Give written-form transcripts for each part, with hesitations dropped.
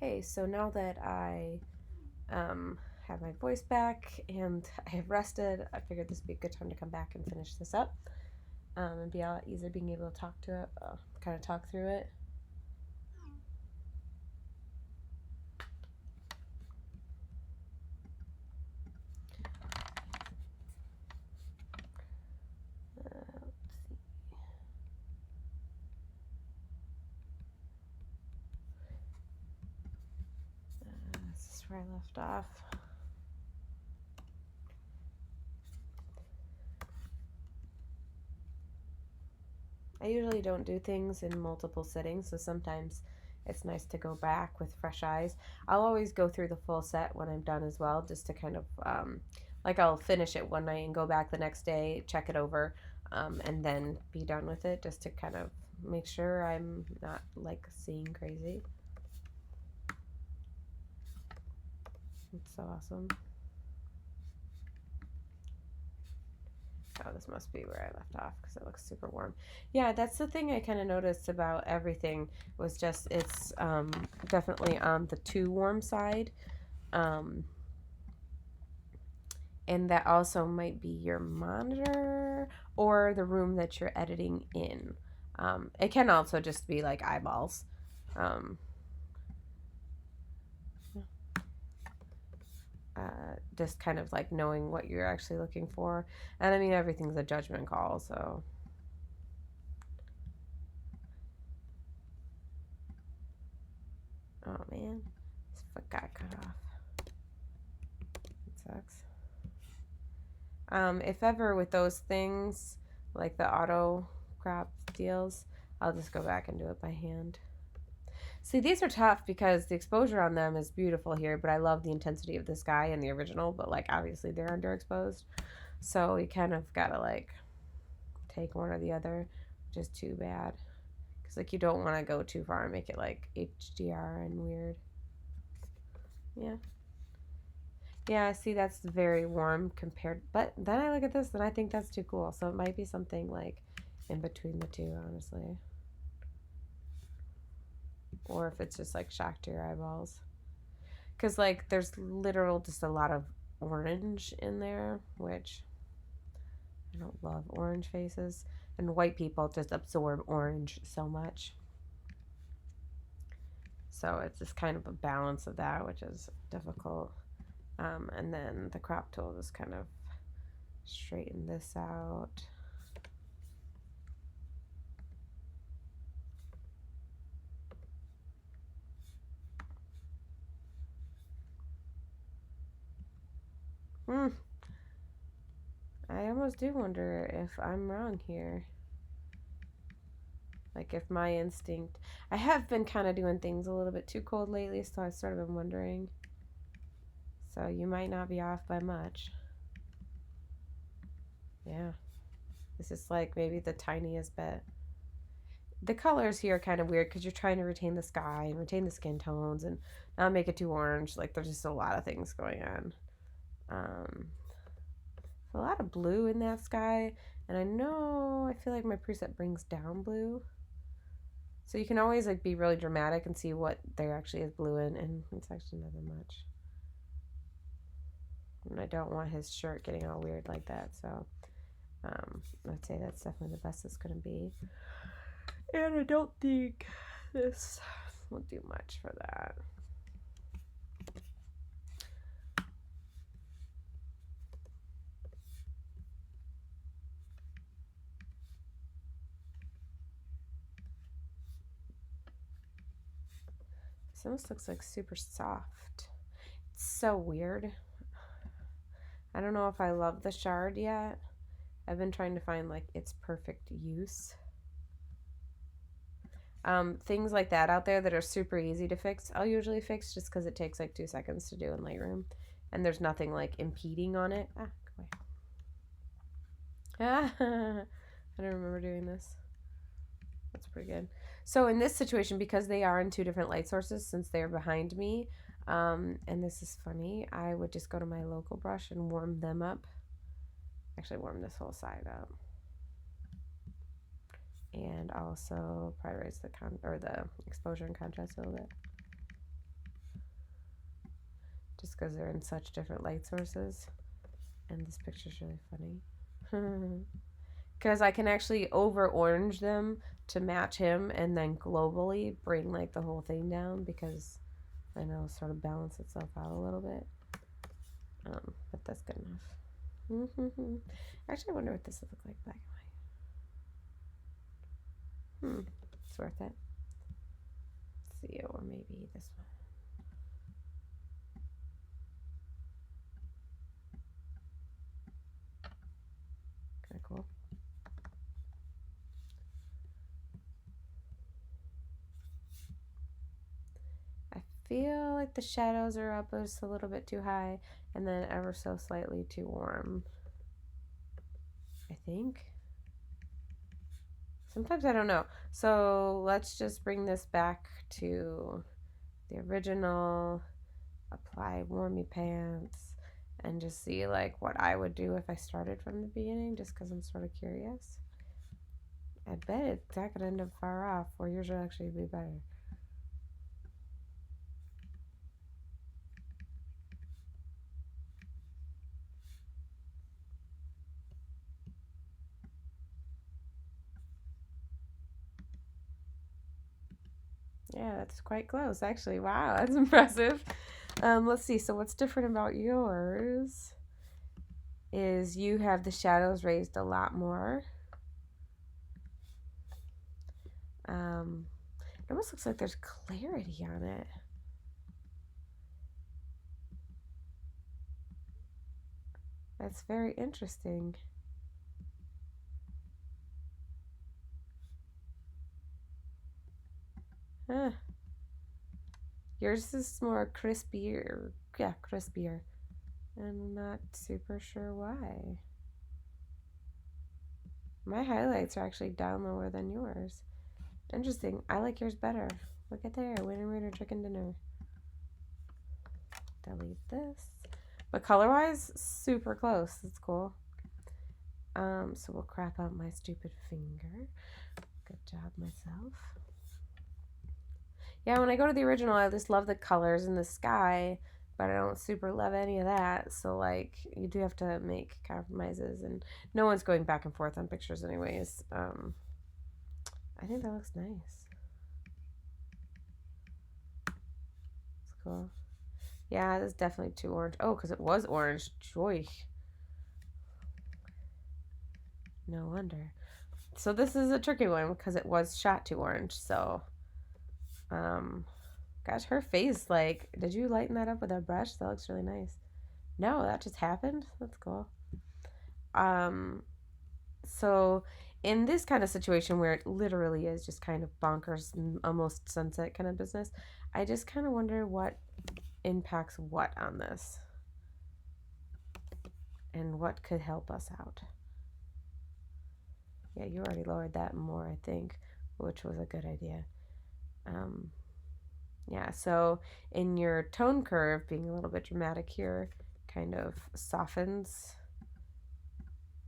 Hey, so now that I have my voice back and I have rested, I figured this would be a good time to come back and finish this up, and be a lot easier being able to talk to it, kind of talk through it. Let's see. This is where I left off. I usually don't do things in multiple sittings, so sometimes it's nice to go back with fresh eyes. I'll always go through the full set when I'm done as well, just to kind of, like, I'll finish it one night and go back the next day, check it over, and then be done with it, just to kind of make sure I'm not, like, seeing crazy. It's so awesome. Oh, this must be where I left off because it looks super warm. Yeah, that's the thing I kind of noticed about everything was just it's definitely on the too warm side. Um, and that also might be your monitor or the room that you're editing in. It can also just be like eyeballs. Um, just kind of like knowing what you're actually looking for. And I mean, everything's a judgment call, so. Oh man, this foot got cut off. It sucks. If ever with those things, like the auto crop deals, I'll just go back and do it by hand. See, these are tough because the exposure on them is beautiful here, but I love the intensity of this guy in the original, but like obviously they're underexposed. So you kind of gotta like take one or the other, which is too bad. Because like you don't want to go too far and make it like HDR and weird. Yeah. Yeah, see, that's very warm compared. But then I look at this and I think that's too cool. So it might be something like in between the two, honestly. Or if it's just like shock to your eyeballs. Because, like, there's literal just a lot of orange in there, which I don't love orange faces. And white people just absorb orange so much. So it's just kind of a balance of that, which is difficult. And then the crop tool just kind of straighten this out. I almost do wonder if I'm wrong here. Like if my instinct, I have been kind of doing things a little bit too cold lately, so I sort of been wondering. So you might not be off by much. Yeah. This is like maybe the tiniest bit. The colors here are kind of weird because you're trying to retain the sky and retain the skin tones and not make it too orange. Like there's just a lot of things going on. Um, a lot of blue in that sky, and I feel like my preset brings down blue. So you can always like be really dramatic and see what there actually is blue in, and it's actually never much. And I don't want his shirt getting all weird like that, so I'd say that's definitely the best it's going to be. And I don't think this will do much for that. This almost looks like super soft. It's so weird. I don't know if I love the shard yet. I've been trying to find like its perfect use. Things like that out there that are super easy to fix, I'll usually fix just because it takes like 2 seconds to do in Lightroom. And there's nothing like impeding on it. Go away. I don't remember doing this. That's pretty good. So in this situation, because they are in 2 different light sources, since they're behind me, And this is funny. I would just go to my local brush and warm them up. Actually, warm this whole side up. And also probably raise the the exposure and contrast a little bit. Just because they're in such different light sources. And this picture's really funny. Because I can actually over orange them to match him and then globally bring like the whole thing down because I know sort of balance itself out a little bit. But that's good enough. Actually, I wonder what this would look like black and white. It's worth it. Let's see, or maybe this one. Kind of cool. I feel like the shadows are up just a little bit too high and then ever so slightly too warm. I think. Sometimes I don't know. So let's just bring this back to the original, apply warmy pants, and just see like what I would do if I started from the beginning, just because I'm sort of curious. I bet it's not going to end up far off, or yours will actually be better. Yeah, that's quite close, actually. Wow, that's impressive. Let's see. So what's different about yours is you have the shadows raised a lot more. It almost looks like there's clarity on it. That's very interesting. Huh. Yours is more crispier. Yeah, crispier. I'm not super sure why. My highlights are actually down lower than yours. Interesting. I like yours better. Look at there. Winner, chicken dinner. Delete this. But color-wise, super close. That's cool. So we'll crop out my stupid finger. Good job, myself. Yeah, when I go to the original, I just love the colors in the sky, but I don't super love any of that. So, like, you do have to make compromises, and no one's going back and forth on pictures, anyways. I think that looks nice. It's cool. Yeah, this is definitely too orange. Oh, because it was orange. Joy. No wonder. So this is a tricky one because it was shot too orange. So, gosh, her face, like, did you lighten that up with a brush? That looks really nice. No, that just happened. That's cool. So in this kind of situation where it literally is just kind of bonkers, almost sunset kind of business, I just kind of wonder what impacts what on this and what could help us out. Yeah, you already lowered that more, I think, which was a good idea. Yeah, so in your tone curve, being a little bit dramatic here kind of softens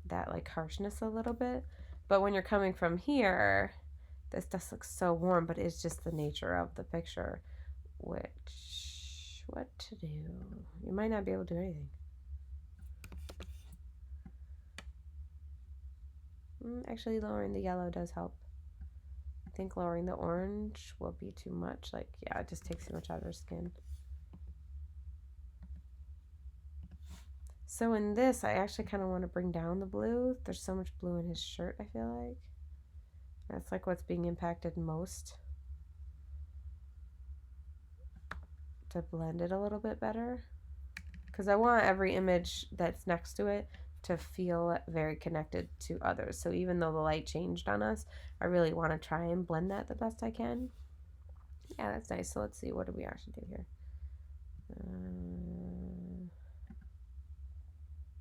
that like harshness a little bit. But when you're coming from here, this does look so warm, but it's just the nature of the picture, which, what to do? You might not be able to do anything. Actually, lowering the yellow does help. I think lowering the orange will be too much. Like, yeah, it just takes too much out of her skin. So in this, I actually kind of want to bring down the blue. There's so much blue in his shirt, I feel like. That's like what's being impacted most. To blend it a little bit better. Because I want every image that's next to it to feel very connected to others. So even though the light changed on us, I really want to try and blend that the best I can. Yeah, that's nice. So let's see, what do we actually do here?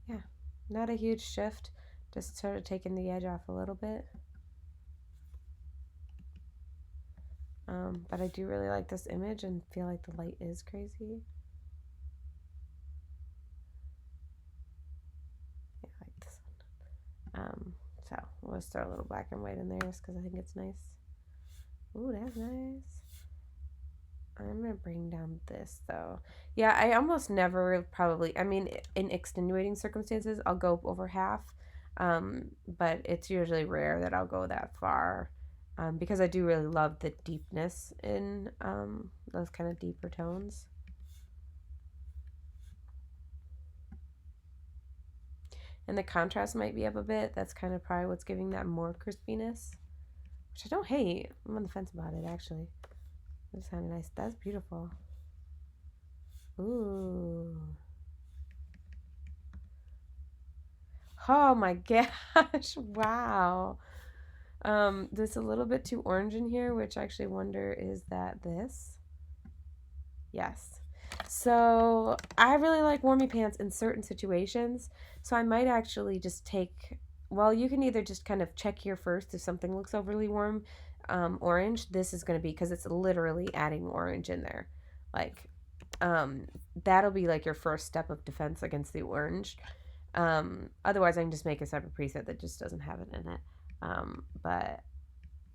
Yeah, not a huge shift, just sort of taking the edge off a little bit. But I do really like this image and feel like the light is crazy. Yeah, I like this one. So we'll just throw a little black and white in there just because I think it's nice. Ooh, that's nice. I'm going to bring down this, though. Yeah, I almost never probably, I mean, in extenuating circumstances, I'll go over half. But it's usually rare that I'll go that far. Because I do really love the deepness in those kind of deeper tones. And the contrast might be up a bit. That's kind of probably what's giving that more crispiness, which I don't hate. I'm on the fence about it, actually. It's kind of nice. That's beautiful. Ooh. Oh my gosh. Wow. There's a little bit too orange in here, which I actually wonder, is that this? Yes. So I really like warmy pants in certain situations. So I might actually just take, well, you can either just kind of check here first if something looks overly warm. Orange, this is going to be, because it's literally adding orange in there. Like, um, that'll be like your first step of defense against the orange. Otherwise, I can just make a separate preset that just doesn't have it in it. But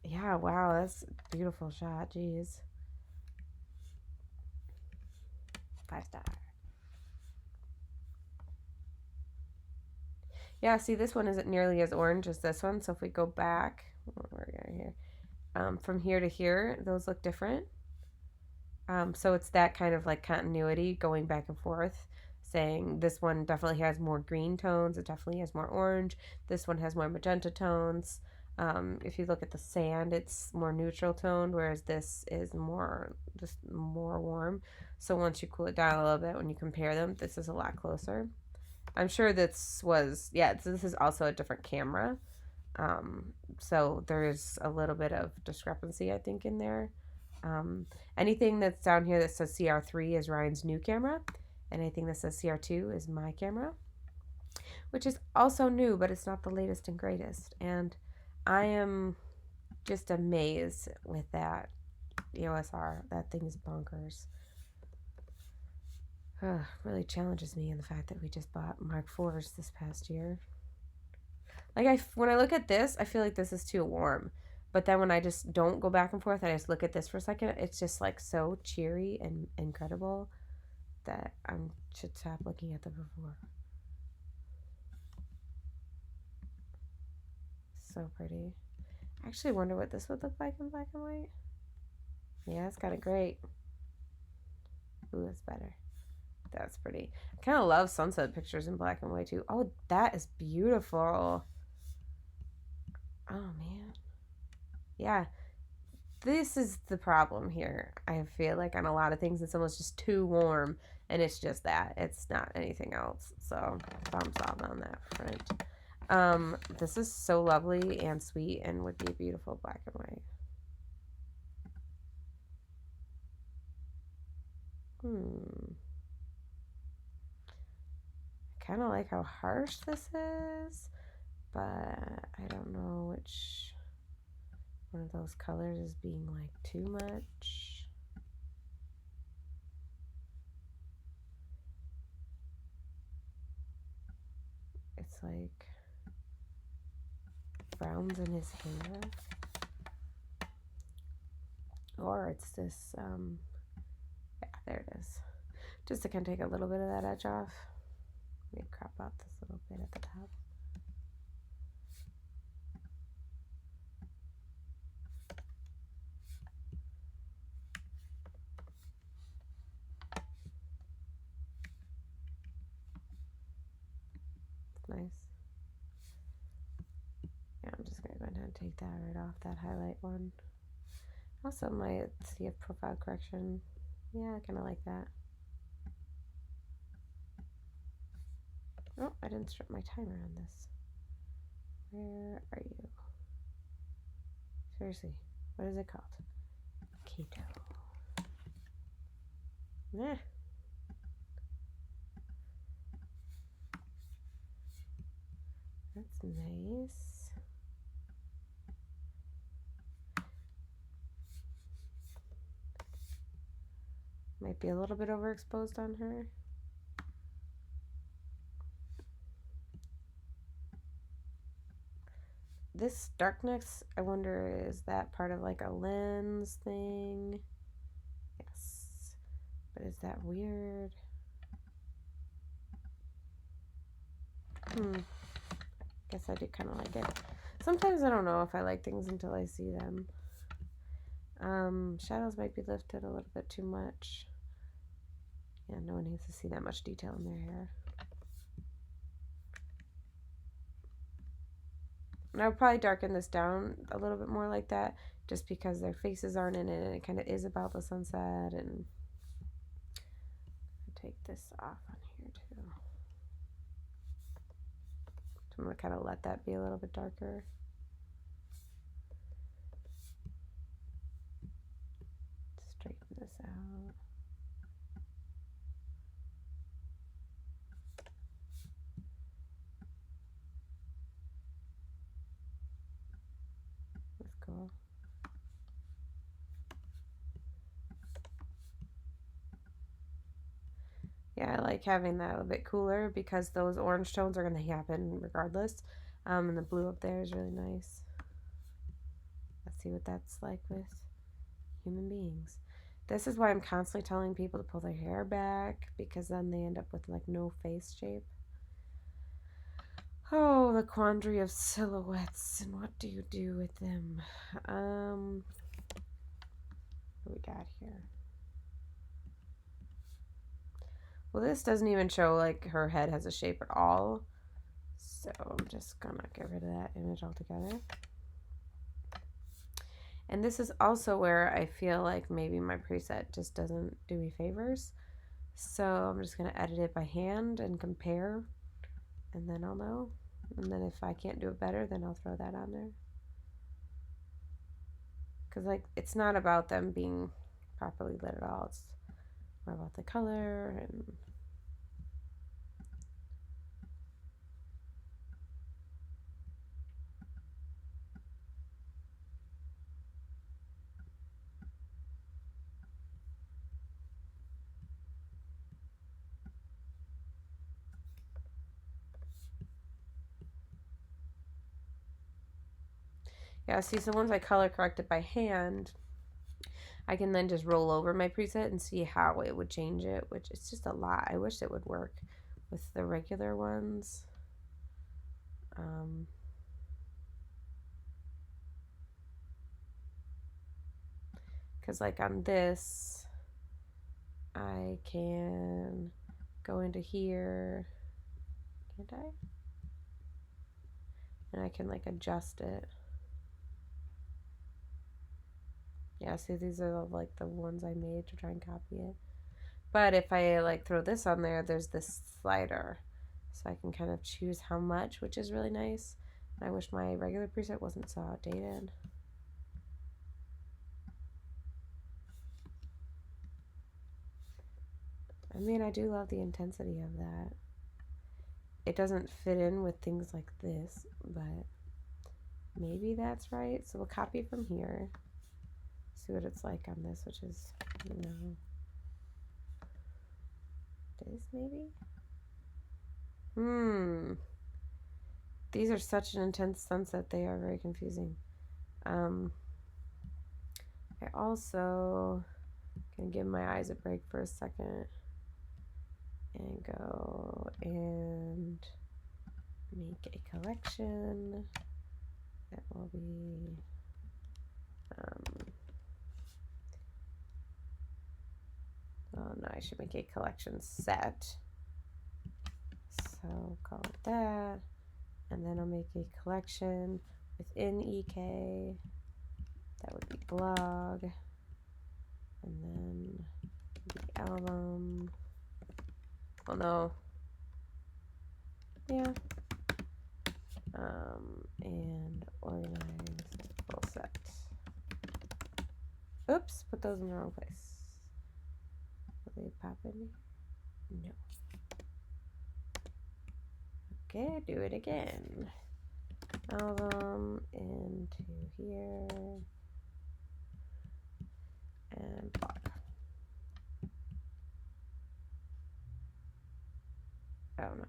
yeah, wow, that's a beautiful shot. Jeez. 5 star. Yeah, see, this one isn't nearly as orange as this one. So if we go back, where are we here? From here to here, those look different. So it's that kind of like continuity going back and forth, saying this one definitely has more green tones, it definitely has more orange, this one has more magenta tones. If you look at the sand, it's more neutral toned, whereas this is just more warm. So once you cool it down a little bit, when you compare them, this is a lot closer. I'm sure this is also a different camera. So there's a little bit of discrepancy, I think, in there. Um, Anything that's down here that says CR3 is Ryan's new camera, and anything that says CR2 is my camera, which is also new, but it's not the latest and greatest. And I am just amazed with that EOS R. That thing is bonkers. Really challenges me in the fact that we just bought Mark IVs this past year. Like, when I look at this, I feel like this is too warm. But then when I just don't go back and forth, I just look at this for a second, it's just like so cheery and incredible that I should stop looking at the before. So pretty. I actually wonder what this would look like in black and white. Yeah, it's kind of great. Ooh, that's better. That's pretty. I kind of love sunset pictures in black and white too. Oh, that is beautiful. Oh, man. Yeah, this is the problem here. I feel like on a lot of things, it's almost just too warm, and it's just that. It's not anything else. So, thumbs up on that front. This is so lovely and sweet and would be beautiful black and white. I kind of like how harsh this is, but I don't know which one of those colors is being like too much. It's like browns in his hair. Or it's this, yeah, there it is. Just to kind of take a little bit of that edge off. Let me crop out this little bit at the top. It's nice. Yeah, I'm just going to go ahead and take that right off, that highlight one. Also might see a profile correction. Yeah, I kind of like that. Oh, I didn't start my timer on this. Where are you? Seriously, what is it called? Keto. Nah. That's nice. Might be a little bit overexposed on her. This darkness, I wonder, is that part of like a lens thing? Yes. But is that weird? Guess I do kind of like it. Sometimes I don't know if I like things until I see them. Shadows might be lifted a little bit too much. Yeah, no one needs to see that much detail in their hair. And I would probably darken this down a little bit more like that, just because their faces aren't in it and it kind of is about the sunset. And take this off on here too. So I'm going to kind of let that be a little bit darker. Straighten this out. That's cool. Yeah, I like having that a bit cooler because those orange tones are going to happen regardless. And the blue up there is really nice. Let's see what that's like with human beings. This is why I'm constantly telling people to pull their hair back, because then they end up with like no face shape. Oh, the quandary of silhouettes, and what do you do with them? What we got here? Well, this doesn't even show like her head has a shape at all. So I'm just gonna get rid of that image altogether. And this is also where I feel like maybe my preset just doesn't do me favors. So I'm just gonna edit it by hand and compare, and then I'll know. And then if I can't do it better, then I'll throw that on there. Because like it's not about them being properly lit at all. It's more about the color and yeah, see, so once I color correct it by hand, I can then just roll over my preset and see how it would change it, which is just a lot. I wish it would work with the regular ones. Because like on this, I can go into here, can't I? And I can like adjust it. Yeah, see, these are like the ones I made to try and copy it. But if I like throw this on there, there's this slider. So I can kind of choose how much, which is really nice. And I wish my regular preset wasn't so outdated. I mean, I do love the intensity of that. It doesn't fit in with things like this, but maybe that's right. So we'll copy from here. See what it's like on this, which is, you know, this maybe? These are such an intense sunset, they are very confusing. I also can give my eyes a break for a second and go and make a collection that will be oh no, I should make a collection set. So call it that. And then I'll make a collection within EK. That would be blog. And then the album. Well, no. Yeah. And organize full set. Oops, put those in the wrong place. Will they pop in? No. Okay, do it again. Album into here and blog. Oh no.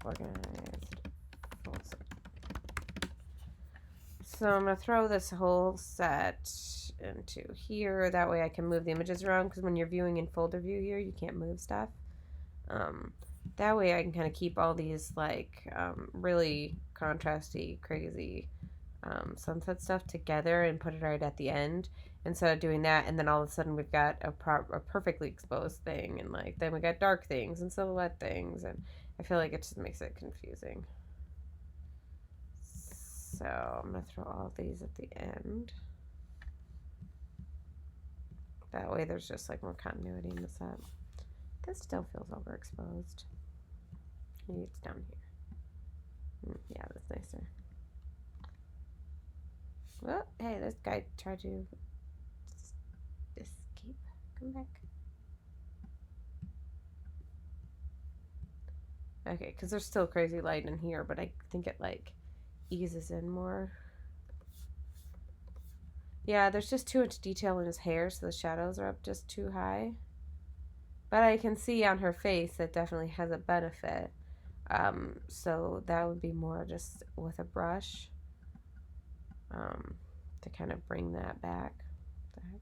Organized. Full set. So I'm going to throw this whole set into here. That way I can move the images around, because when you're viewing in folder view here, you can't move stuff. That way I can kind of keep all these like really contrasty, crazy sunset stuff together and put it right at the end instead of doing that. And then all of a sudden we've got a perfectly exposed thing, and like then we got dark things and silhouette things, and I feel like it just makes it confusing. So I'm going to throw all these at the end. That way there's just like more continuity in the set. This still feels overexposed. Maybe it's down here. Yeah, that's nicer. Oh, hey, this guy tried to escape. Come back. Okay, because there's still crazy light in here, but I think it like eases in more. Yeah, there's just too much detail in his hair, so the shadows are up just too high. But I can see on her face that definitely has a benefit. So that would be more just with a brush to kind of bring that back. What the heck?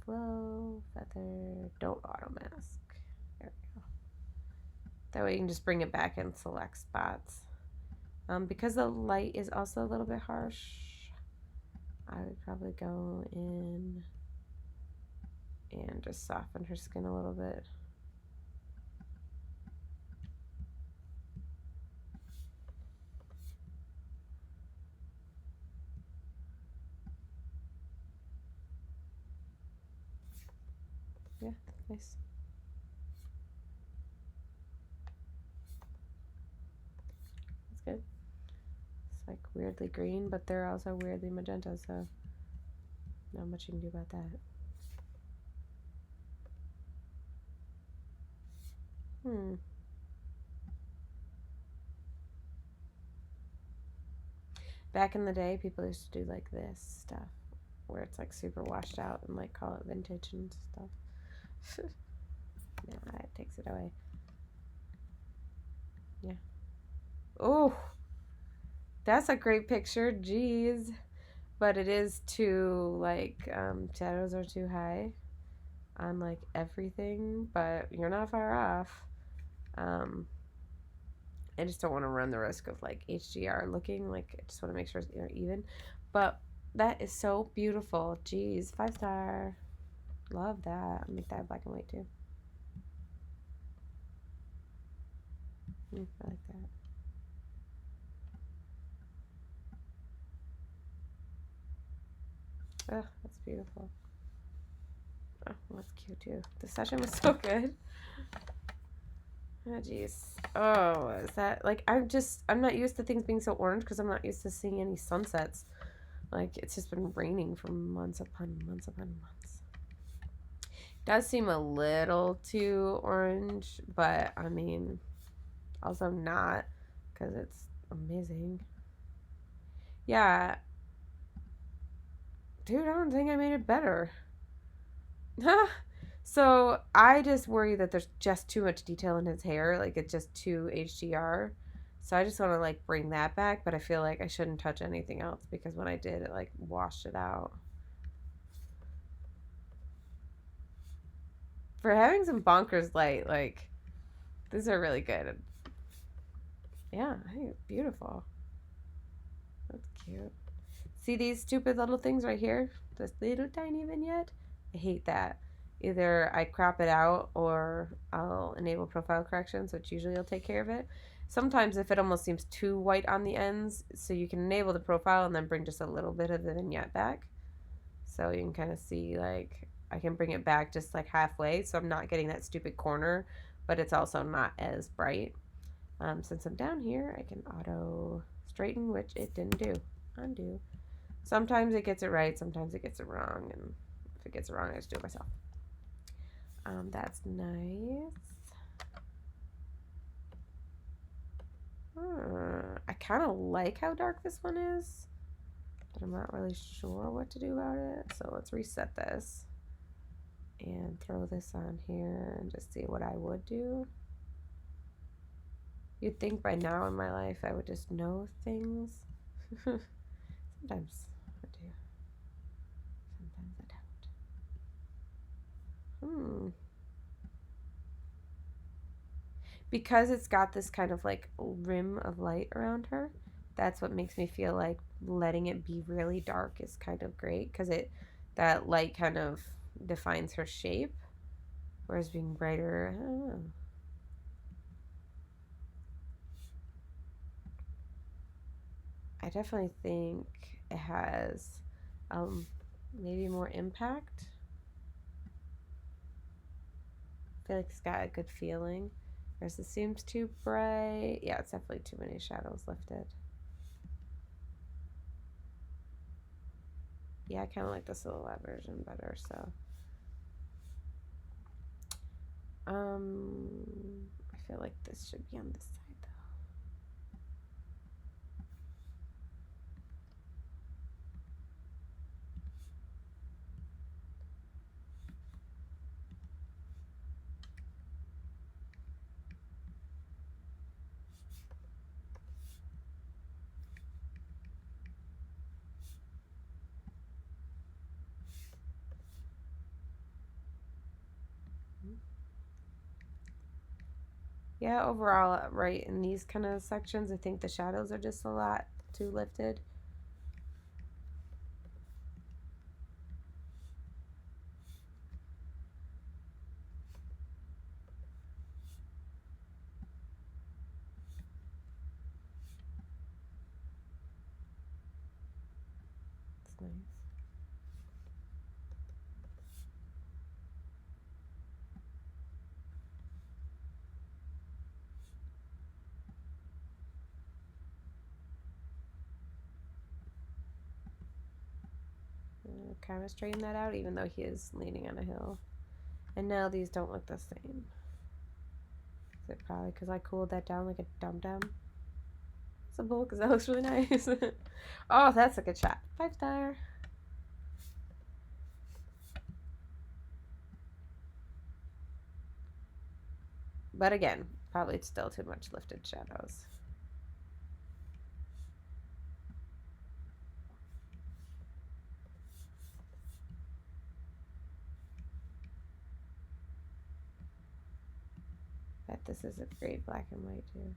Flow, feather, don't auto mask. There we go. That way you can just bring it back in select spots. Because the light is also a little bit harsh, I would probably go in and just soften her skin a little bit. Yeah, that's nice. That's good. It's like weirdly green, but they're also weirdly magenta, so not much you can do about that. Back in the day, people used to do like this stuff, where it's like super washed out and like call it vintage and stuff. Yeah, it takes it away. Yeah. Oh, that's a great picture. Jeez. But it is too, like, shadows are too high on, like, everything. But you're not far off. I just don't want to run the risk of, like, HDR looking. Like, I just want to make sure it's even. But that is so beautiful. Jeez. 5-star. Love that. I'll make that black and white, too. I like that. Oh, that's beautiful. Oh, that's cute too. The session was so good. Oh, jeez. Oh, is that like I'm not used to things being so orange because I'm not used to seeing any sunsets. Like it's just been raining for months upon months upon months. Does seem a little too orange, but I mean, also not because it's amazing. Yeah. Dude, I don't think I made it better. So I just worry that there's just too much detail in his hair, like it's just too HDR. So I just want to like bring that back, but I feel like I shouldn't touch anything else because when I did, it like washed it out. For having some bonkers light, like these are really good. Yeah, I think it's beautiful. That's cute. See these stupid little things right here? This little tiny vignette? I hate that. Either I crop it out or I'll enable profile corrections, which usually will take care of it. Sometimes if it almost seems too white on the ends, so you can enable the profile and then bring just a little bit of the vignette back. So you can kind of see like I can bring it back just like halfway, so I'm not getting that stupid corner, but it's also not as bright. Since I'm down here, I can auto straighten, which it didn't do. Undo. Sometimes it gets it right, sometimes it gets it wrong, and if it gets it wrong, I just do it myself. That's nice. I kind of like how dark this one is, but I'm not really sure what to do about it. So let's reset this and throw this on here and just see what I would do. You'd think by now in my life I would just know things. Sometimes I do. Sometimes I don't. Because it's got this kind of like rim of light around her, that's what makes me feel like letting it be really dark is kind of great because that light kind of defines her shape, whereas being brighter, I don't know. I definitely think it has maybe more impact. I feel like it's got a good feeling. Whereas this seems too bright. Yeah, it's definitely too many shadows lifted. Yeah, I kind of like the silhouette version better, so. I feel like this should be on this side though. Yeah, overall, right in these kind of sections, I think the shadows are just a lot too lifted. It's nice. Kind of straighten that out, even though he is leaning on a hill. And now these don't look the same. Is it probably because I cooled that down like a dum-dum? Possible, because that looks really nice. Oh, that's a good shot. 5-star. But again, probably it's still too much lifted shadows. Bet this is a great black and white too.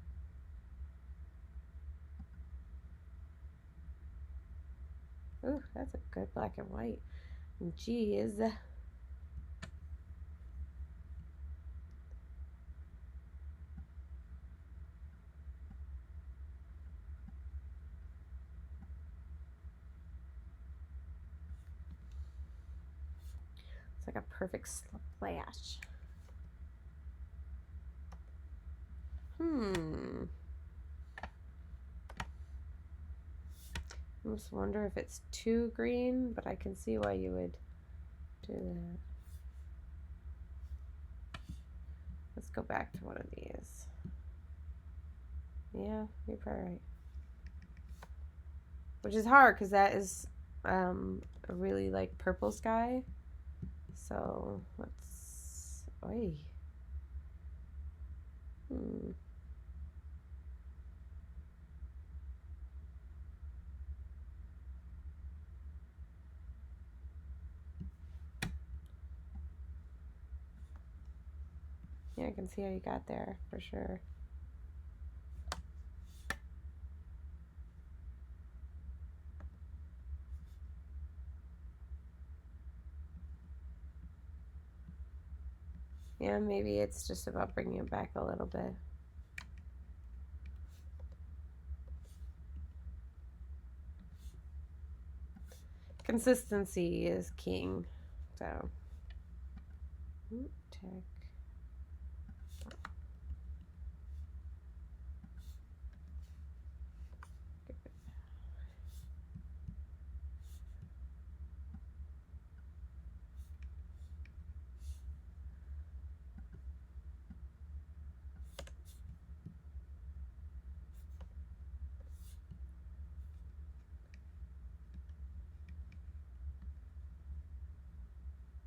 Ooh, that's a good black and white. Geez. It's like a perfect splash. I just wonder if it's too green, but I can see why you would do that. Let's go back to one of these. Yeah, you're probably right. Which is hard because that is a really like purple sky. So let's. Oy. Yeah, I can see how you got there for sure. Yeah, maybe it's just about bringing it back a little bit. Consistency is king. So, check.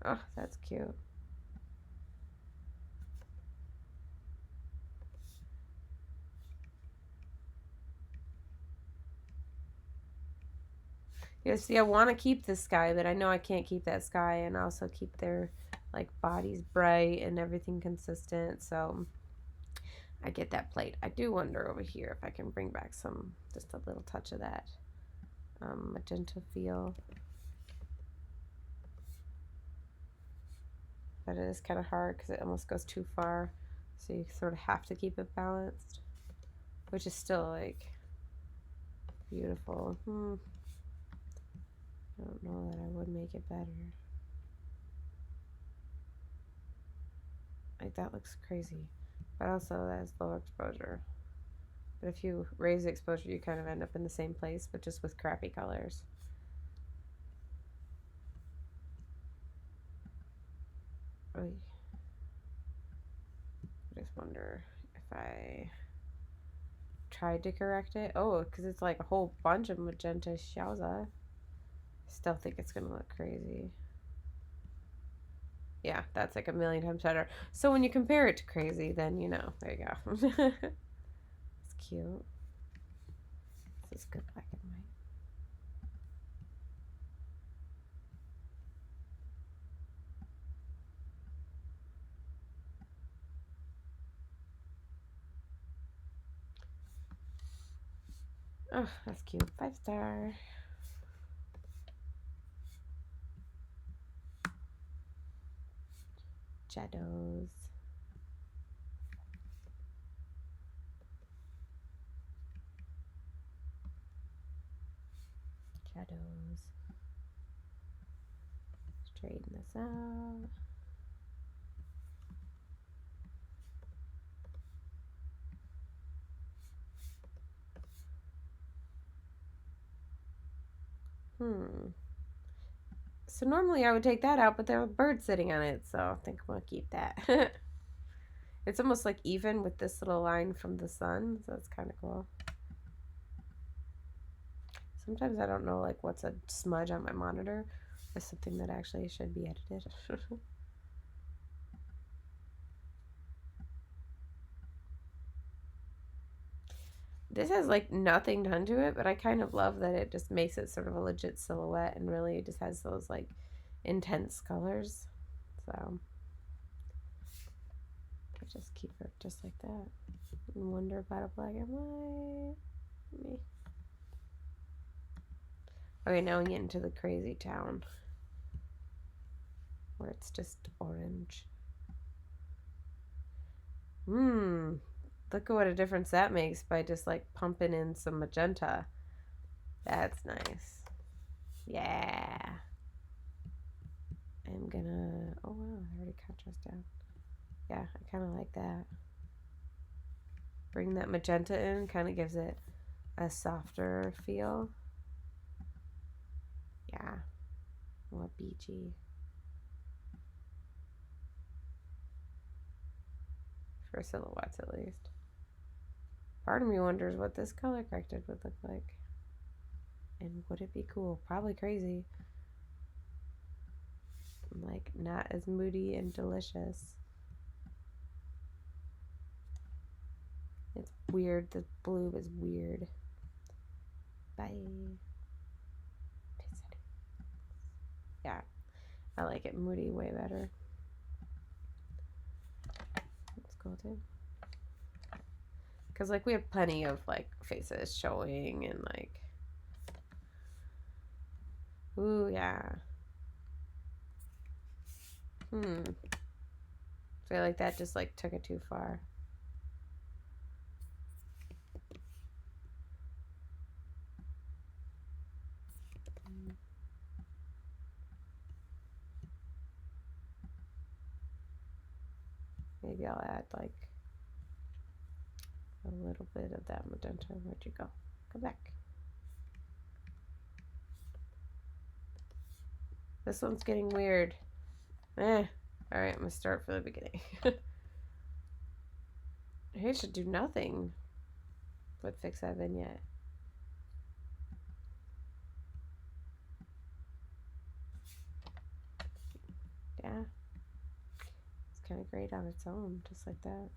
Oh, that's cute. Yeah, see, I want to keep this sky, but I know I can't keep that sky and also keep their like bodies bright and everything consistent. So I get that plate. I do wonder over here if I can bring back some, just a little touch of that magenta feel. But it is kind of hard because it almost goes too far. So you sort of have to keep it balanced, which is still like beautiful. I don't know that I would make it better. Like that looks crazy, but also that has low exposure. But if you raise the exposure, you kind of end up in the same place, but just with crappy colors. Oy. I just wonder if I tried to correct it. Oh, because it's like a whole bunch of magenta Xiaoza. Still think it's gonna look crazy. Yeah, that's like a million times better. So when you compare it to crazy, then you know, there you go. It's cute. This is good black and white. Oh, that's cute. 5-star. Shadows. Shadows. Straighten this out. So normally I would take that out, but there were birds sitting on it, so I think I'm gonna keep that. It's almost like even with this little line from the sun, so it's kind of cool. Sometimes I don't know like what's a smudge on my monitor or something that actually should be edited. This has like nothing done to it, but I kind of love that it just makes it sort of a legit silhouette and really it just has those like intense colors. So I just keep it just like that and wonder about a black and white. Me. Okay, now we get into the crazy town where it's just orange. Look at what a difference that makes by just like pumping in some magenta. That's nice. Yeah. I'm gonna, oh wow, I already contrast down. Yeah, I kind of like that. Bring that magenta in, kind of gives it a softer feel. Yeah, more beachy. For silhouettes at least. Part of me wonders what this color corrected would look like. And would it be cool? Probably crazy. Like, not as moody and delicious. It's weird. The blue is weird. Bye. Yeah, I like it moody way better. Let's go too. Because, like, we have plenty of, like, faces showing and, like, ooh, yeah. I feel like that just, like, took it too far. Maybe I'll add, like, a little bit of that magenta. Where'd you go? Come back. This one's getting weird. Alright, I'm gonna start from the beginning. I should do nothing but fix that vignette. Yeah. It's kind of great on its own, just like that.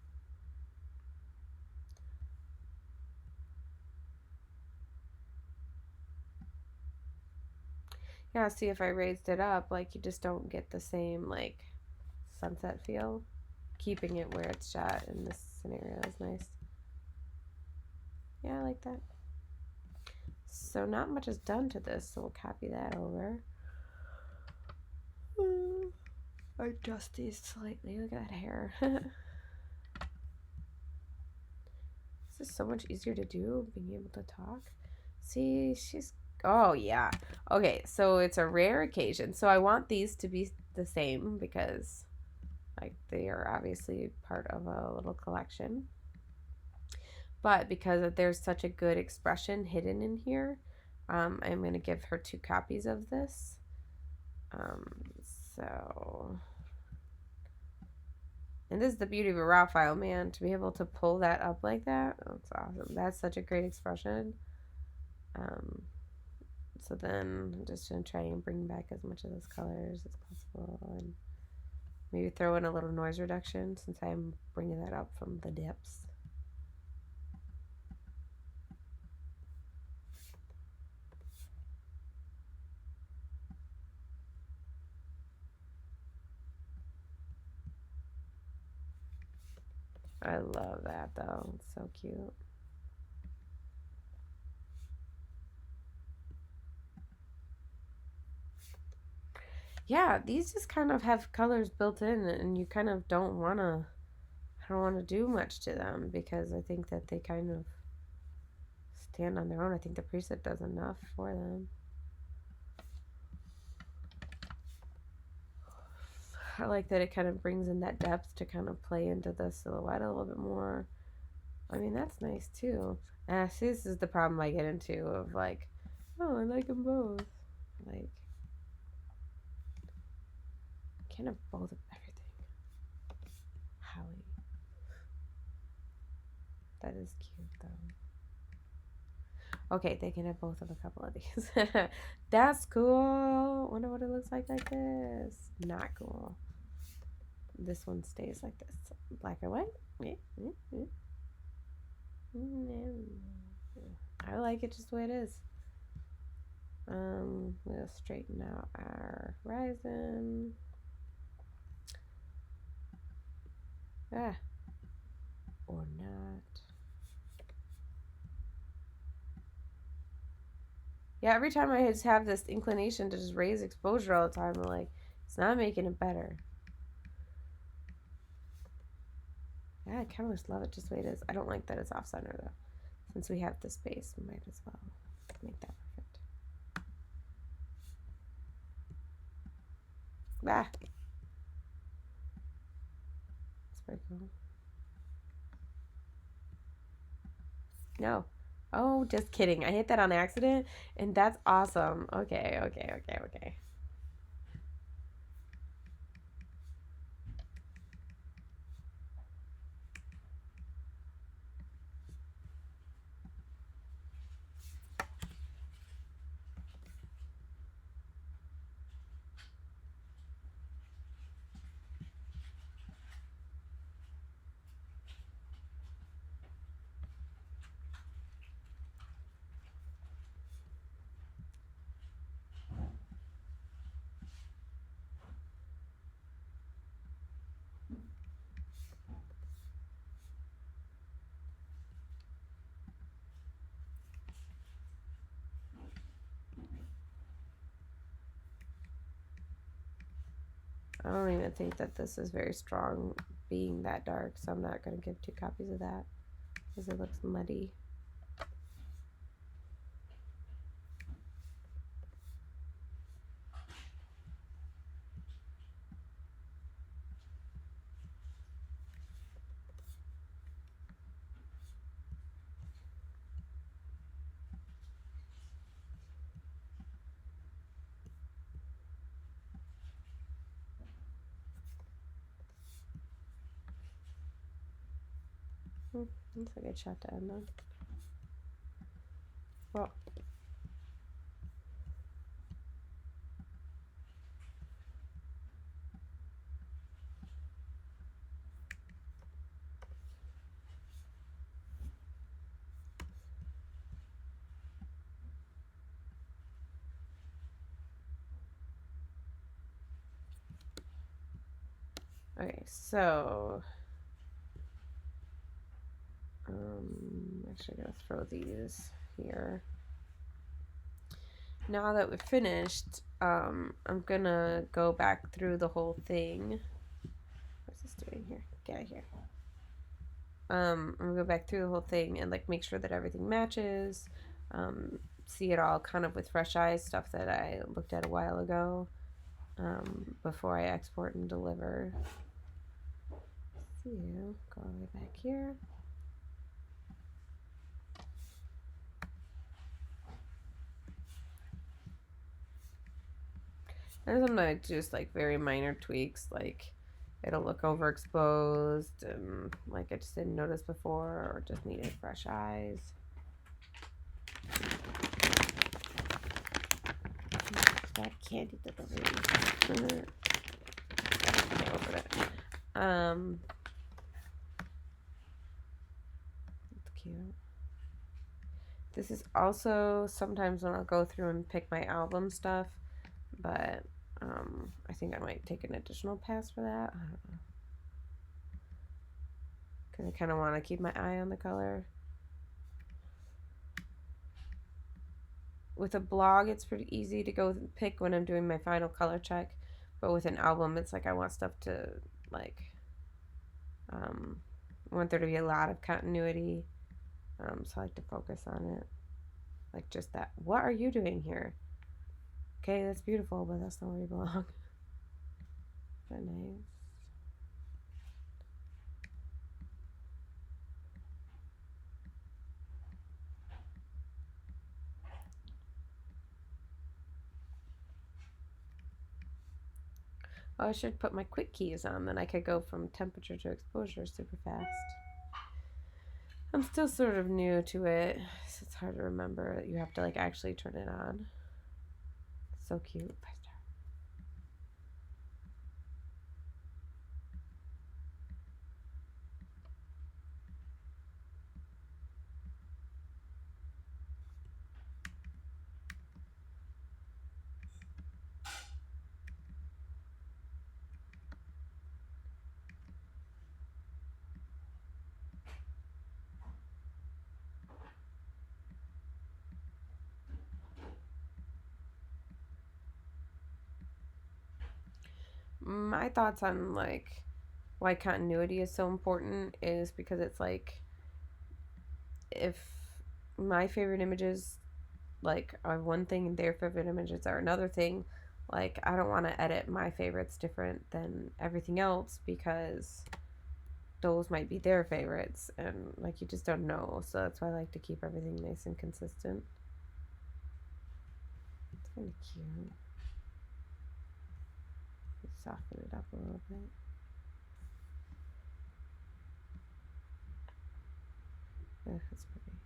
Yeah, see if I raised it up, like you just don't get the same like sunset feel. Keeping it where it's shot in this scenario is nice. Yeah, I like that. So not much is done to this, so we'll copy that over. Adjust these slightly. Look at that hair. This is so much easier to do, being able to talk. See, she's... Oh, yeah. Okay, so it's a rare occasion. So I want these to be the same because, like, they are obviously part of a little collection. But because there's such a good expression hidden in here, I'm going to give her 2 copies of this. So... And this is the beauty of a raw file, man. To be able to pull that up like that, that's awesome. That's such a great expression. So then I'm just going to try and bring back as much of those colors as possible. And maybe throw in a little noise reduction since I'm bringing that up from the depths. I love that though. It's so cute. Yeah, these just kind of have colors built in and you kind of don't want to do much to them because I think that they kind of stand on their own. I think the preset does enough for them. I like that it kind of brings in that depth to kind of play into the silhouette a little bit more. I mean, that's nice too. See, this is the problem I get into of like, oh, I like them both. Like, can't have both of everything. Holly. That is cute though. Okay, they can have both of a couple of these. That's cool. Wonder what it looks like this. Not cool. This one stays like this. Black and white. I like it just the way it is. We'll straighten out our horizon. Or not. Yeah, every time I just have this inclination to just raise exposure all the time, I'm like, it's not making it better. Yeah, I kind of just love it just the way it is. I don't like that it's off center though. Since we have the space, we might as well make that perfect. It's pretty cool. No. Oh, just kidding. I hit that on accident, and that's awesome. Okay. I don't even think that this is very strong being that dark, so I'm not going to give 2 copies of that because it looks muddy. That's a good shot to end on. Well, Okay, so actually, I'm gonna throw these here. Now that we're finished, I'm gonna go back through the whole thing. What's this doing here? Get out of here. I'm gonna go back through the whole thing and like make sure that everything matches. See it all kind of with fresh eyes, stuff that I looked at a while ago, before I export and deliver. So, go all the way back here. There's some like just like very minor tweaks, like it'll look overexposed and like I just didn't notice before or just needed fresh eyes. That candy delivery. Can't open it. It's cute. This is also sometimes when I'll go through and pick my album stuff, but I think I might take an additional pass for that. I don't know. Because I kind of want to keep my eye on the color. With a blog, it's pretty easy to go pick when I'm doing my final color check. But with an album, it's like I want stuff to, like, I want there to be a lot of continuity. So I like to focus on it. Like just that. What are you doing here? Okay, that's beautiful, but that's not where you belong. Is that nice? Oh, I should put my quick keys on, then I could go from temperature to exposure super fast. I'm still sort of new to it, so it's hard to remember that you have to like actually turn it on. It's so cute. My thoughts on like why continuity is so important is because it's like if my favorite images like are one thing and their favorite images are another thing, like I don't want to edit my favorites different than everything else because those might be their favorites and like you just don't know. So that's why I like to keep everything nice and consistent. It's kind of cute. Soften it up a little bit. Yeah, that's pretty.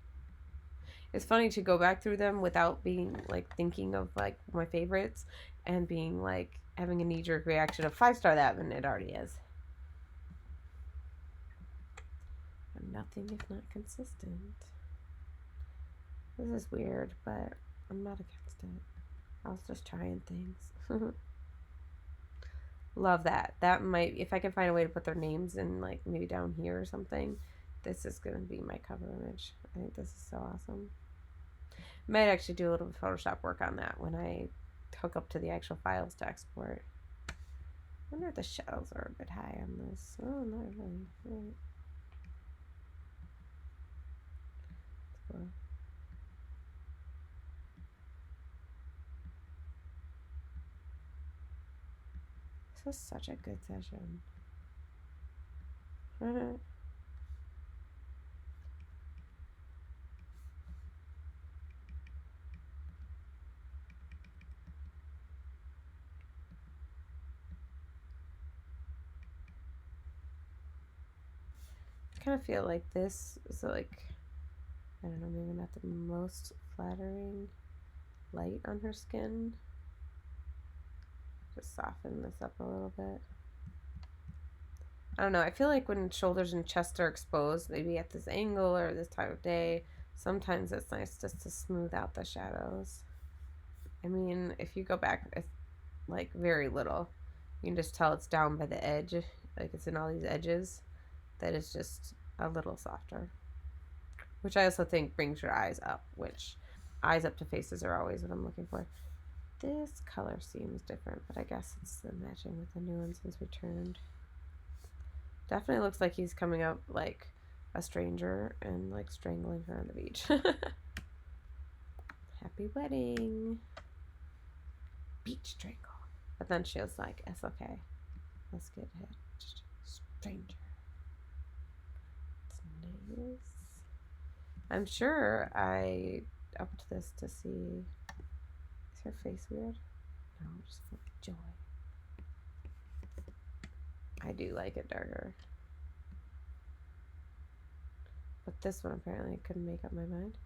It's funny to go back through them without being like thinking of like my favorites and being like having a knee jerk reaction of 5-star that when it already is. I'm nothing if not consistent. This is weird, but I'm not against it. I was just trying things. Love that. That might, if I can find a way to put their names in, like maybe down here or something, this is going to be my cover image. I think this is so awesome. Might actually do a little Photoshop work on that when I hook up to the actual files to export. I wonder if the shadows are a bit high on this. Oh, not really. Right. Cool. This was such a good session. I kind of feel like this is like, I don't know, maybe not the most flattering light on her skin. Just soften this up a little bit. I don't know. I feel like when shoulders and chest are exposed, maybe at this angle or this time of day, sometimes it's nice just to smooth out the shadows. I mean, if you go back like very little, you can just tell it's down by the edge like it's in all these edges, that is just a little softer. Which I also think brings your eyes up, which eyes up to faces are always what I'm looking for. This color seems different, but I guess it's the matching with the new one since we turned. Definitely looks like he's coming up like a stranger and like strangling her on the beach. Happy wedding. Beach strangle. But then she was like, it's okay. Let's get hitched. Stranger. It's nice. I'm sure I upped this to see. Is her face weird? No, just full of joy. I do like it darker. But this one apparently I couldn't make up my mind.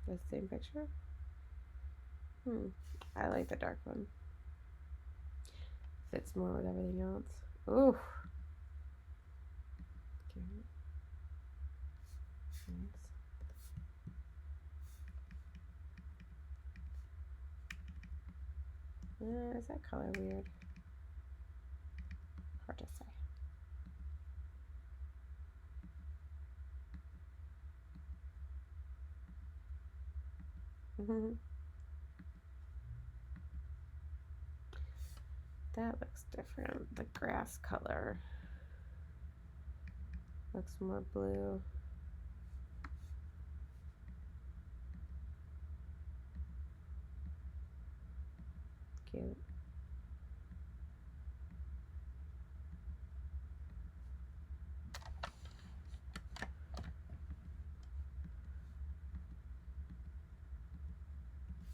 The same picture? I like the dark one. Fits more with everything else. Ooh. Cute. Nice. Is that color weird? Hard to say. That looks different. The grass color looks more blue. Cute.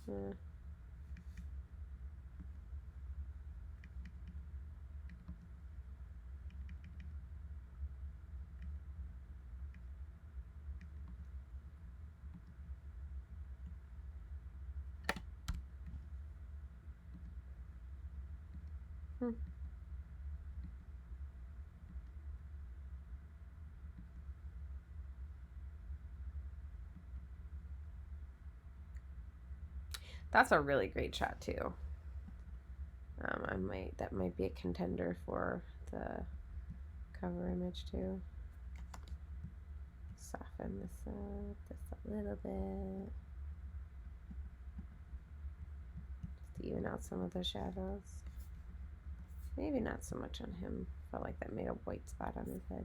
Yeah. That's a really great shot too. That might be a contender for the cover image too. Soften this up just a little bit. Just to even out some of the shadows. Maybe not so much on him. Felt like that made a white spot on his head.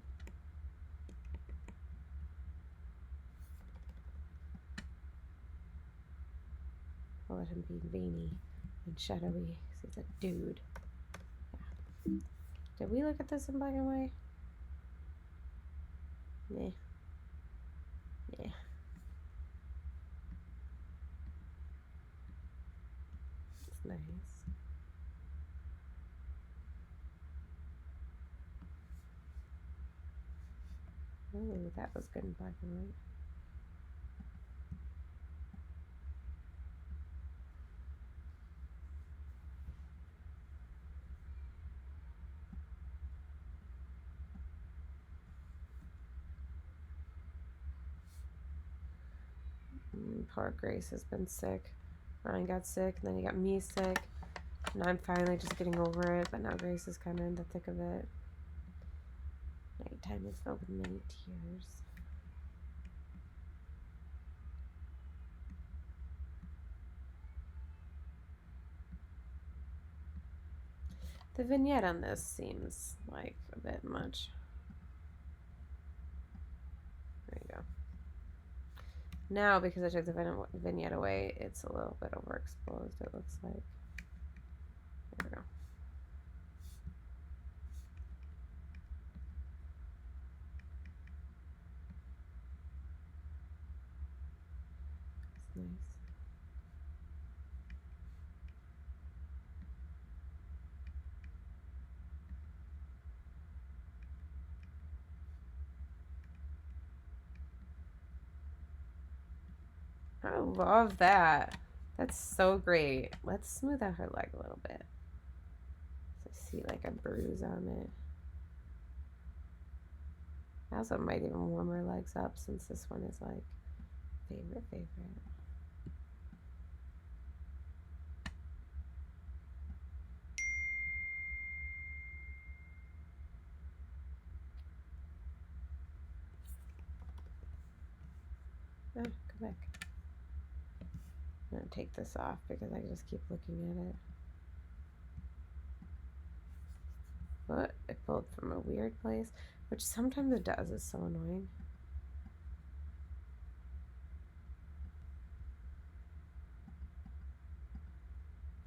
I'll let him be veiny and shadowy because he's a dude. Yeah. Did we look at this in black and white? Nah. Yeah. It's nice. Oh, that was good in black and white. Poor Grace has been sick. Ryan got sick, and then he got me sick. And I'm finally just getting over it, but now Grace is kind of in the thick of it. Nighttime is filled with many tears. The vignette on this seems like a bit much. There you go. Now, because I took the vignette away, it's a little bit overexposed, it looks like. There we go. It's nice. I love that. That's so great. Let's smooth out her leg a little bit. So I see like a bruise on it. I also might even warm her legs up since this one is like favorite. Ah, go back. I'm gonna take this off because I just keep looking at it. What? It pulled from a weird place, which sometimes it does. It's so annoying.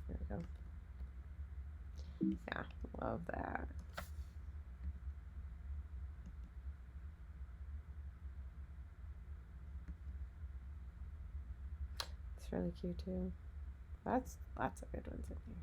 There we go. Yeah, love that. It's really cute too. That's lots of good ones in here.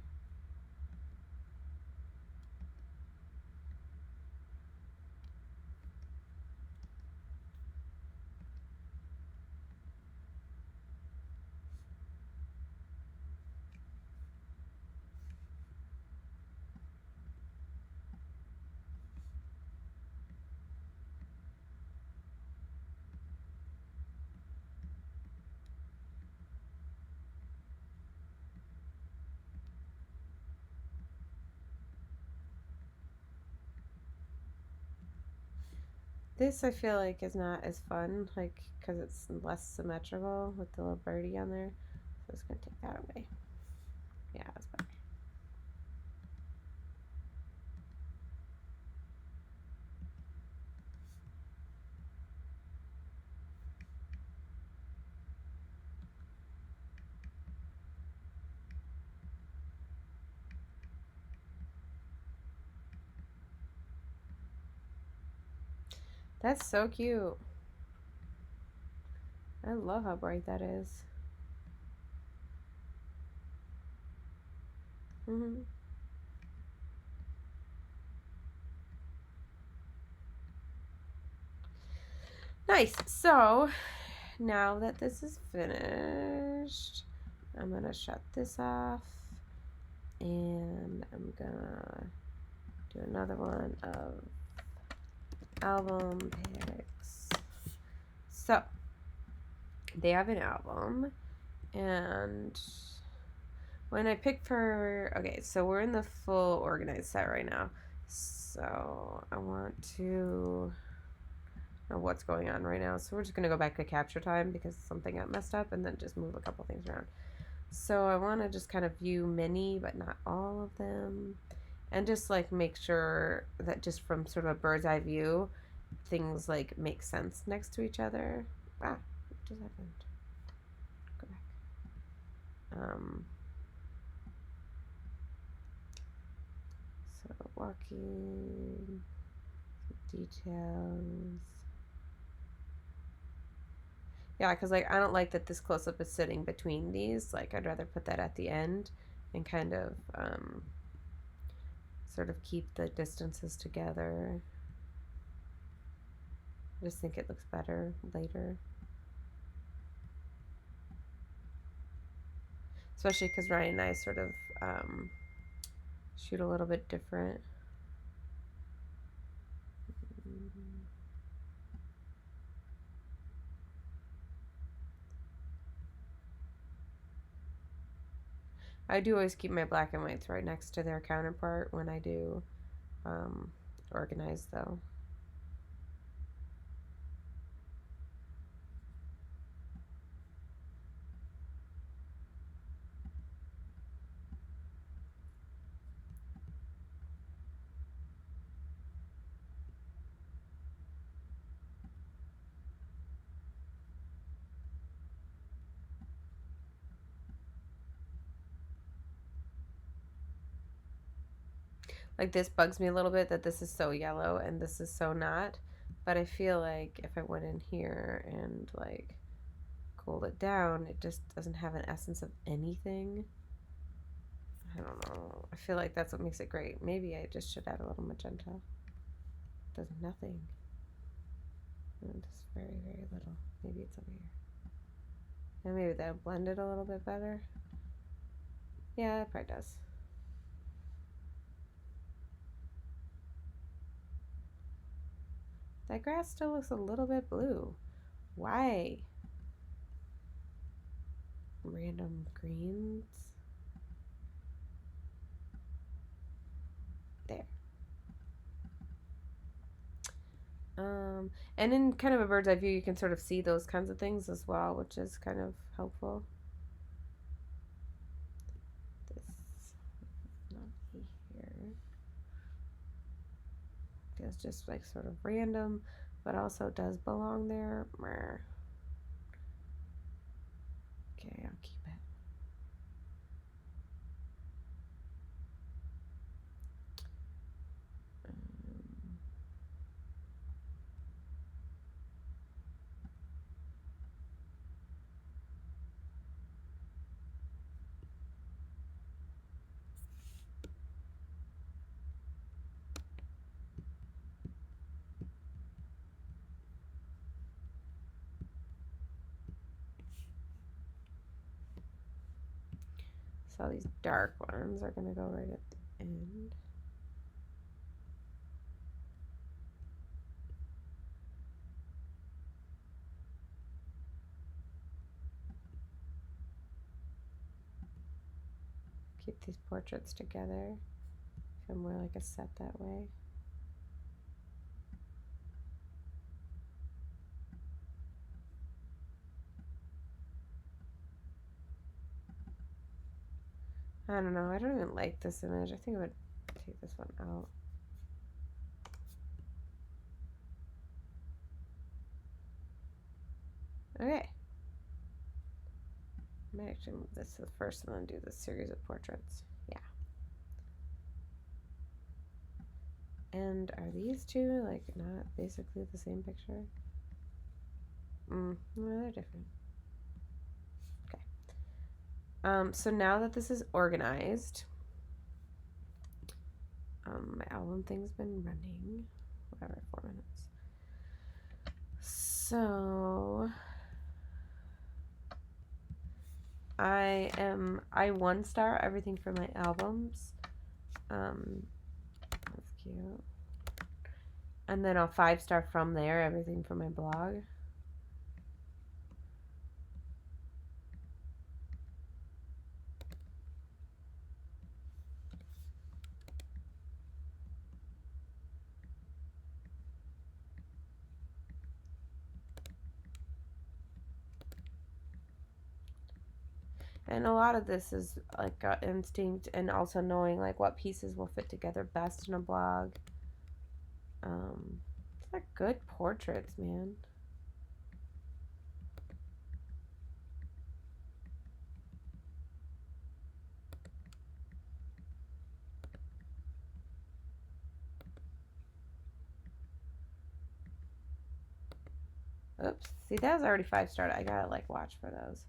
This I feel like is not as fun, like, because it's less symmetrical with the little birdie on there. So I'm just gonna take that away. Yeah, that's better. That's so cute. I love how bright that is. Mm-hmm. Nice. So now that this is finished, I'm gonna shut this off and I'm gonna do another one of album picks. So they have an album, and when I pick for, okay, so we're in the full organized set right now. So I want to know what's going on right now. So we're just going to go back to capture time because something got messed up and then just move a couple things around. So I want to just kind of view many, but not all of them. And just like make sure that just from sort of a bird's eye view, things like make sense next to each other. Wow, what just happened? Go back. So walking, details. Yeah, because like I don't like that this close up is sitting between these. Like I'd rather put that at the end and kind of sort of keep the distances together. I just think it looks better later. Especially because Ryan and I sort of shoot a little bit different. I do always keep my black and whites right next to their counterpart when I do organize though. Like this bugs me a little bit that this is so yellow and this is so not. But I feel like if I went in here and like cooled it down, it just doesn't have an essence of anything. I don't know. I feel like that's what makes it great. Maybe I just should add a little magenta. Does nothing. Just very, very little. Maybe it's over here. And maybe that'll blend it a little bit better. Yeah, it probably does. That grass still looks a little bit blue. Why? Random greens. There. And in kind of a bird's eye view, you can sort of see those kinds of things as well, which is kind of helpful. This not here. Feels just like sort of random, but also does belong there. Okay, I'll keep it. So these dark ones are going to go right at the end. Keep these portraits together. Feel more like a set that way. I don't know. I don't even like this image. I think I would take this one out. Okay. I might actually move this to the first and then do this series of portraits. Yeah. And are these two like not basically the same picture? No, they're different. Okay. So now that this is organized, my album thing's been running, whatever, 4 minutes. So I 1-star everything for my albums. That's cute. And then I'll 5-star from there everything from my blog. And a lot of this is like gut instinct and also knowing like what pieces will fit together best in a blog. It's like good portraits, man. Oops. See, that was already 5-star. I gotta like watch for those.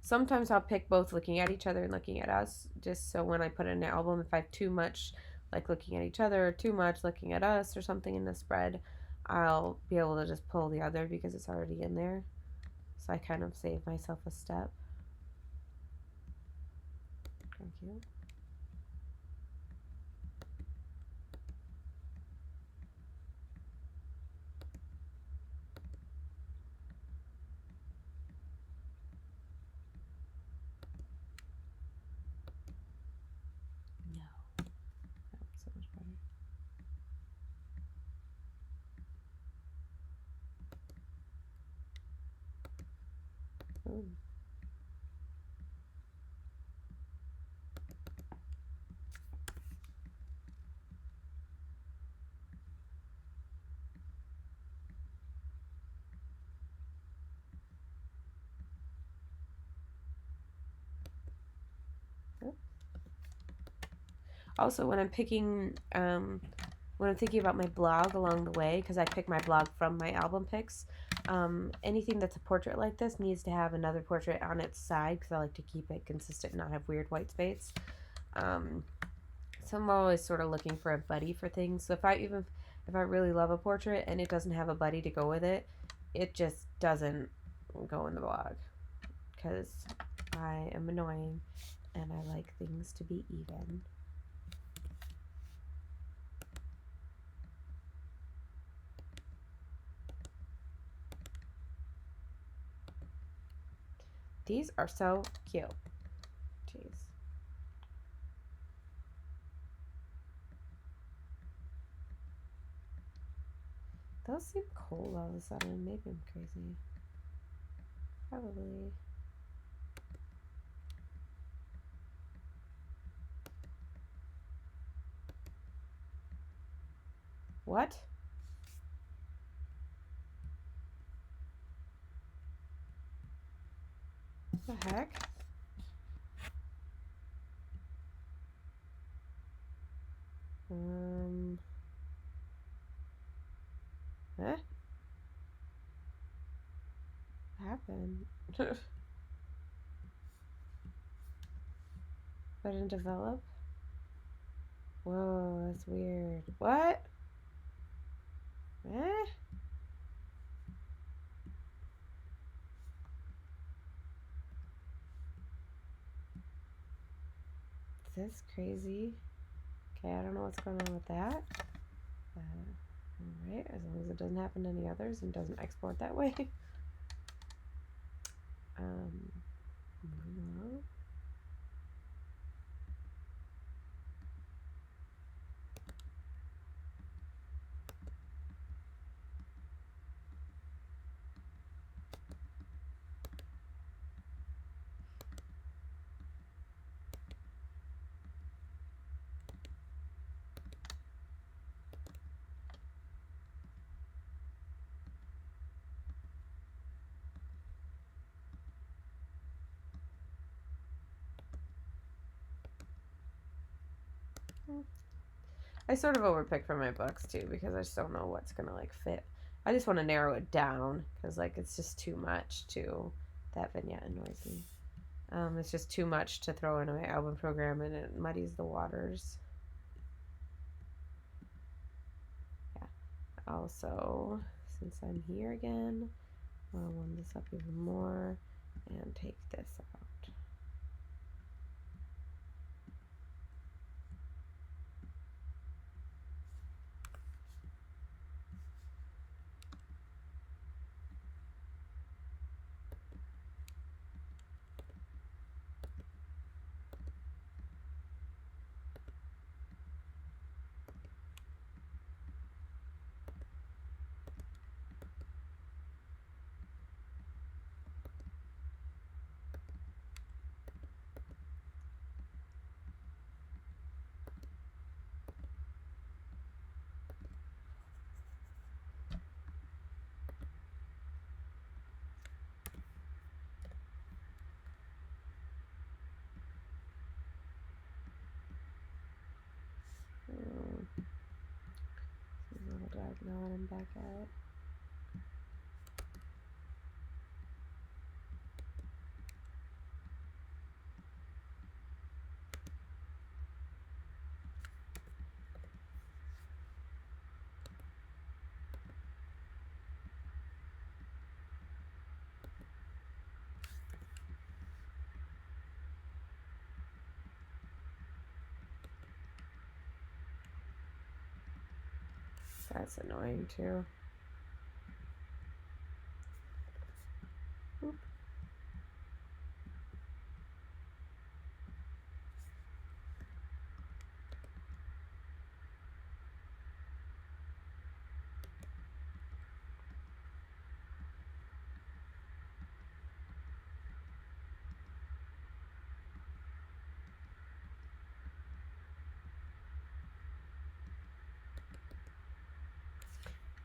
Sometimes I'll pick both looking at each other and looking at us, just so when I put in an album, if I have too much like looking at each other or too much looking at us or something in the spread, I'll be able to just pull the other because it's already in there. So I kind of save myself a step. Thank you. No. That's so much better. Ooh. Also, when I'm picking, when I'm thinking about my blog along the way, because I pick my blog from my album picks, anything that's a portrait like this needs to have another portrait on its side because I like to keep it consistent and not have weird white space. So I'm always sort of looking for a buddy for things. So if I really love a portrait and it doesn't have a buddy to go with it, it just doesn't go in the blog because I am annoying and I like things to be even. These are so cute. Jeez. Those seem cold all of a sudden. Maybe I'm crazy. Probably. What? What the heck? Eh? What happened? But didn't develop? Whoa, that's weird. What? Eh? That's crazy. Okay, I don't know what's going on with that. Alright, as long as it doesn't happen to any others and doesn't export that way. Moving along. I sort of overpick for my books too because I just don't know what's gonna like fit. I just want to narrow it down because like it's just too much to that vignette annoys me. It's just too much to throw in my album program and it muddies the waters. Yeah. Also, since I'm here again, I'll warm this up even more and take this out. This is a little dark now that I'm back at it. That's annoying too. Oop.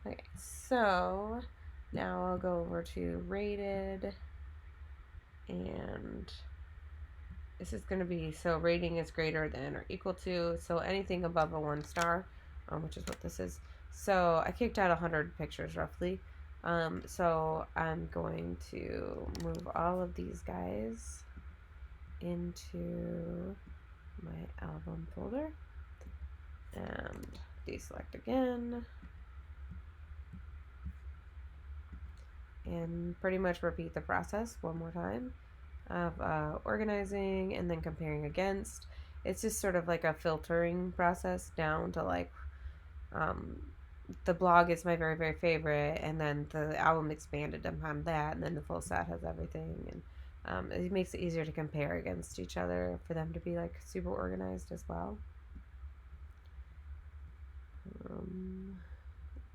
Okay, so now I'll go over to rated, and this is going to be, so rating is greater than or equal to, so anything above a 1 star, which is what this is. So I kicked out 100 pictures roughly. So I'm going to move all of these guys into my album folder and deselect again. And pretty much repeat the process one more time of organizing and then comparing against. It's just sort of like a filtering process down to like the blog is my very, very favorite, and then the album expanded upon that, and then the full set has everything, and it makes it easier to compare against each other for them to be like super organized as well.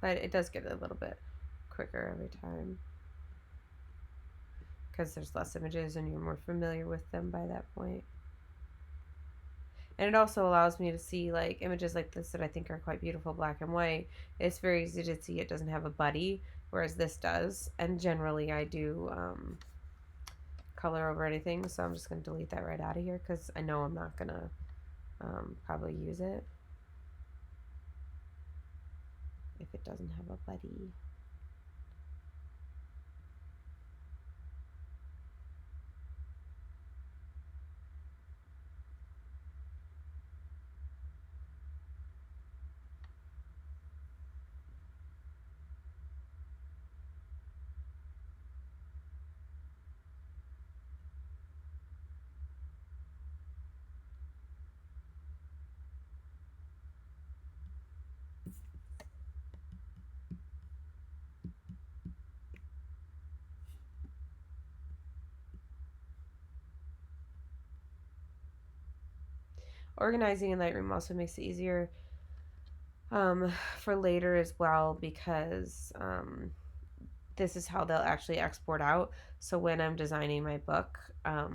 But it does get a little bit quicker every time because there's less images and you're more familiar with them by that point. And it also allows me to see like images like this that I think are quite beautiful, black and white. It's very easy to see it doesn't have a buddy, whereas this does. And generally I do color over anything, so I'm just going to delete that right out of here because I know I'm not going to probably use it if it doesn't have a buddy. Organizing in Lightroom also makes it easier for later as well because this is how they'll actually export out. So when I'm designing my book, I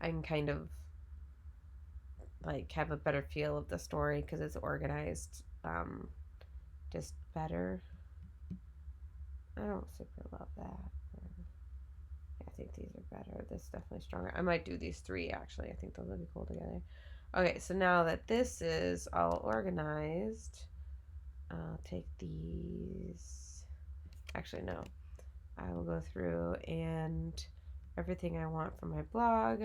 can kind of like have a better feel of the story because it's organized just better. I don't super love that. I think these are better. This is definitely stronger. I might do these three actually. I think those would be cool together. Okay, so now that this is all organized, I'll take these. Actually, no. I will go through and everything I want for my blog,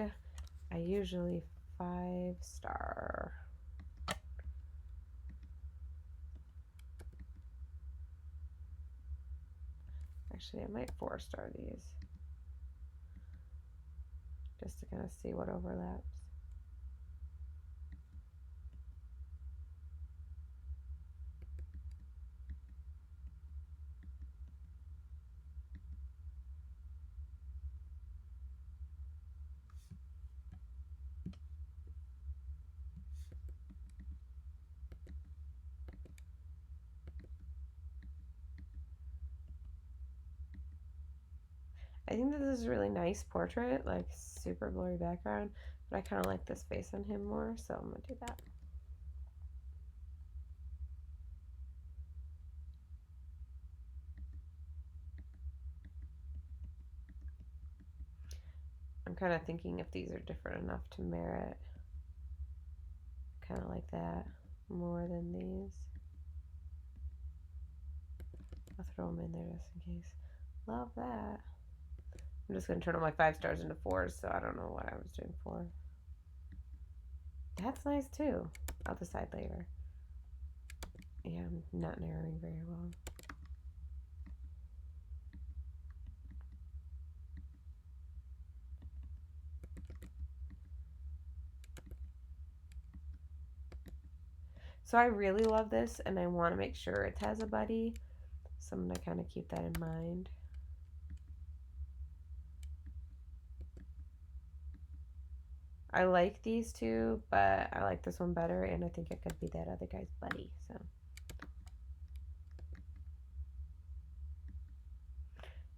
I usually 5-star. Actually, I might 4-star these just to kind of see what overlaps. I think that this is a really nice portrait, like super blurry background, but I kind of like this face on him more, so I'm going to do that. I'm kind of thinking if these are different enough to merit. Kind of like that more than these. I'll throw them in there just in case. Love that. I'm just going to turn all my 5 stars into 4s, so I don't know what I was doing for. That's nice too. I'll decide later. Yeah, I'm not narrowing very well. So I really love this, and I want to make sure it has a buddy, so I'm going to kind of keep that in mind. I like these two, but I like this one better, and I think it could be that other guy's buddy. So,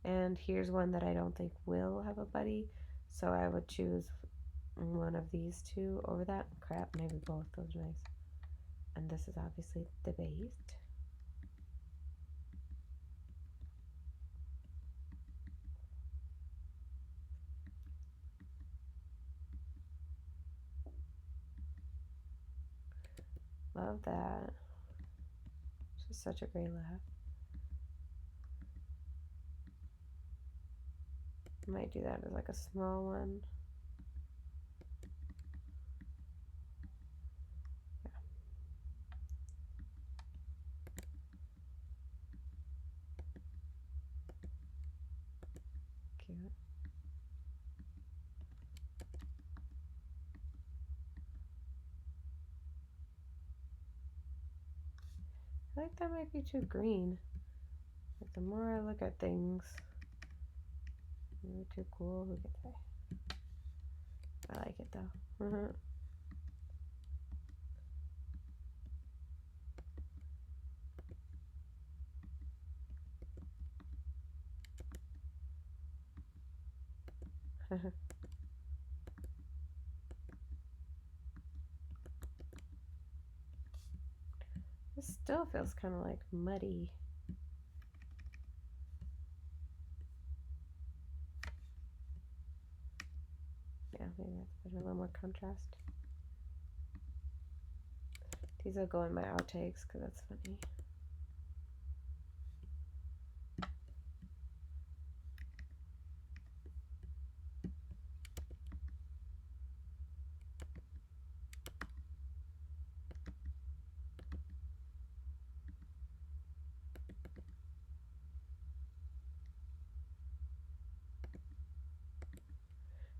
and here's one that I don't think will have a buddy, so I would choose one of these two over that. Crap, maybe both. Those are nice. And this is obviously debate. Love that. It's just such a great laugh. Might do that as like a small one. Yeah. Cute. I think that might be too green. Like the more I look at things, maybe too cool. Who can say? I like it though. This still feels kind of like muddy. Yeah, maybe that's better, a little more contrast. These will go in my outtakes because that's funny.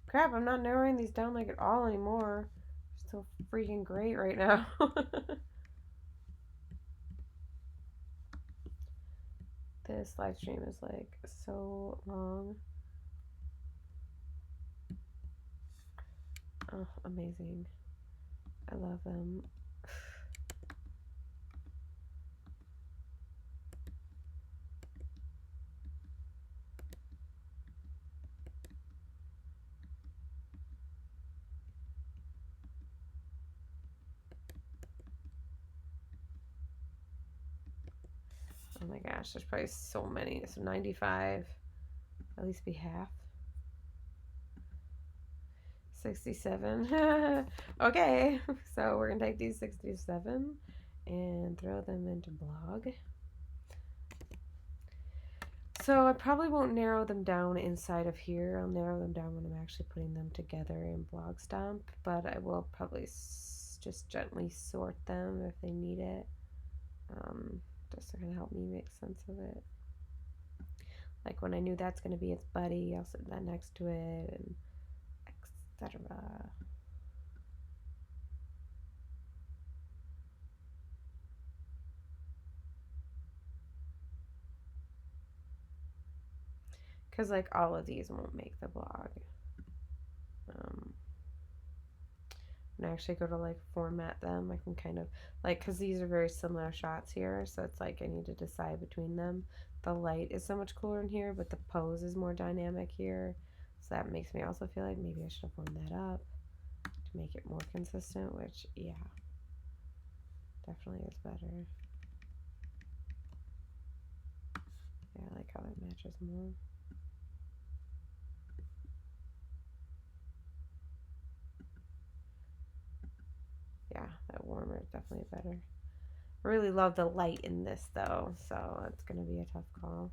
Crap, I'm not narrowing these down like at all anymore. They're so freaking great right now. This live stream is like so long. Oh, amazing. I love them. Oh my gosh, there's probably so many. So 95, at least be half. 67. Okay, so we're gonna take these 67 and throw them into blog. So I probably won't narrow them down inside of here. I'll narrow them down when I'm actually putting them together in Blog Stomp, but I will probably just gently sort them if they need it. Just to kind of help me make sense of it. Like when I knew that's going to be its buddy, I'll set that next to it, and etc. Because like all of these won't make the blog. When I actually go to like format them, I can kind of like, because these are very similar shots here, so it's like I need to decide between them. The light is so much cooler in here, but the pose is more dynamic here, so that makes me also feel like maybe I should have warmed that up to make it more consistent, which yeah, definitely is better. Yeah, I like how it matches more. Yeah, that warmer is definitely better. I really love the light in this though, so it's gonna be a tough call.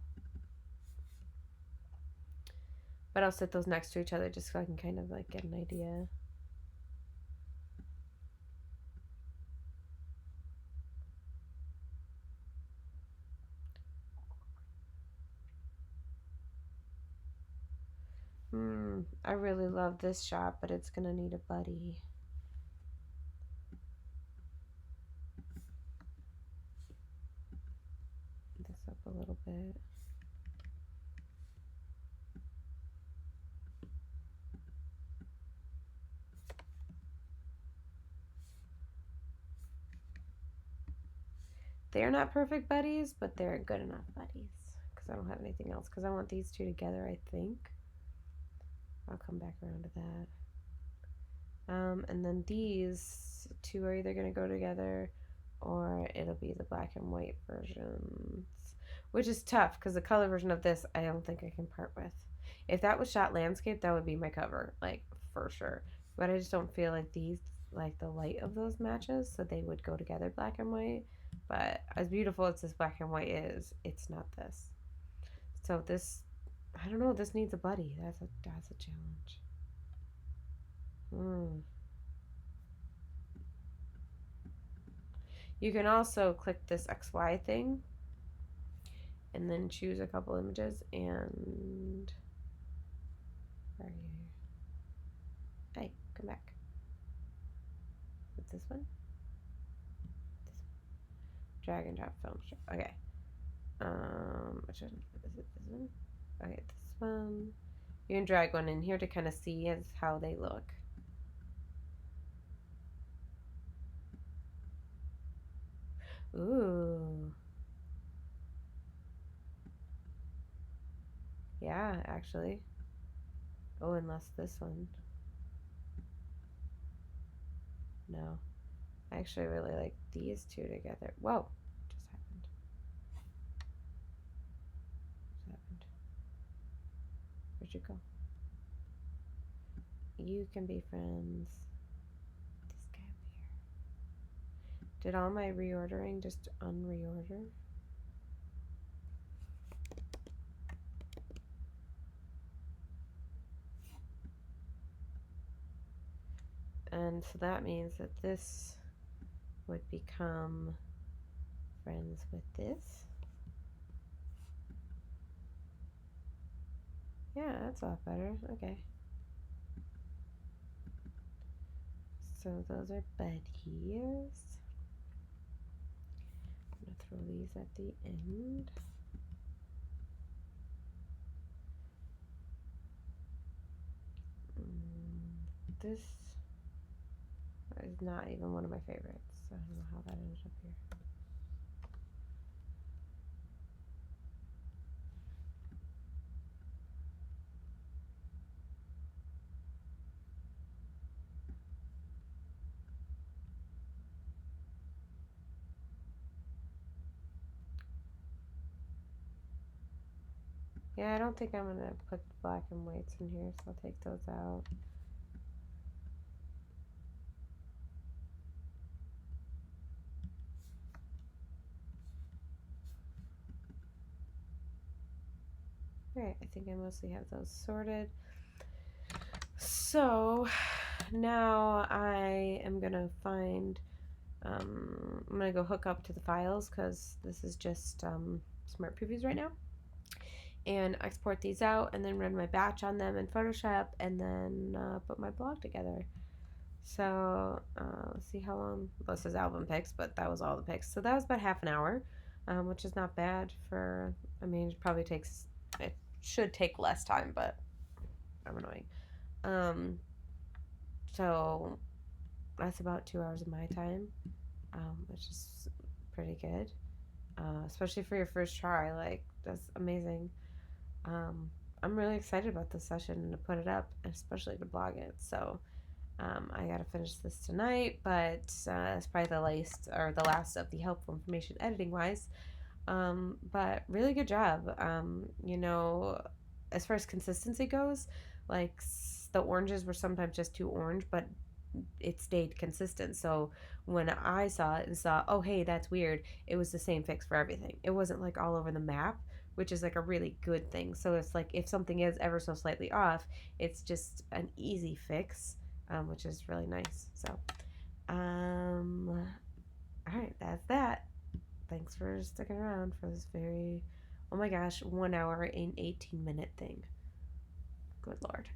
But I'll set those next to each other just so I can kind of like get an idea. I really love this shot, but it's gonna need a buddy. This up a little bit. They're not perfect buddies, but they're good enough buddies. Because I don't have anything else. Because I want these two together, I think. I'll come back around to that. And then these two are either going to go together or it'll be the black and white versions. Which is tough because the color version of this I don't think I can part with. If that was shot landscape, that would be my cover, like for sure. But I just don't feel like these, like the light of those matches, so they would go together black and white. But as beautiful as this black and white is, it's not this. So this, I don't know, this needs a buddy. That's a challenge. You can also click this XY thing and then choose a couple images and where are you? Hey, come back. What's this one? This one. Drag and drop film strip. Okay. Which one is it? This one? Okay, this one. You can drag one in here to kind of see as how they look. Ooh. Yeah, actually. Oh, unless this one. No. I actually really like these two together. Whoa. What just happened? What happened? Where'd you go? You can be friends. This guy up here. Did all my reordering just unreorder? And so that means that this would become friends with this. Yeah, that's a lot better. Okay. So those are buddies. I'm gonna throw these at the end. This is not even one of my favorites, so I don't know how that ended up here. Yeah, I don't think I'm gonna put black and whites in here, so I'll take those out. Alright, I think I mostly have those sorted. So now I am gonna find, I'm gonna go hook up to the files because this is just smart previews right now, and export these out and then run my batch on them in Photoshop and then put my blog together. So let's see how long. This is album picks, but that was all the picks. So that was about half an hour, which is not bad for. I mean, it probably takes. It should take less time, but I'm annoying. So that's about 2 hours of my time, which is pretty good, especially for your first try. Like that's amazing. Um, I'm really excited about this session and to put it up, especially to blog it. So I gotta finish this tonight, but it's probably the last of the helpful information editing wise. But really good job. As far as consistency goes, like the oranges were sometimes just too orange, but it stayed consistent. So when I saw it and saw, oh hey, that's weird, it was the same fix for everything. It wasn't like all over the map, which is like a really good thing. So it's like if something is ever so slightly off, it's just an easy fix, which is really nice. So, all right, that's that. Thanks for sticking around for this very, oh my gosh, 1 hour and 18-minute thing. Good lord.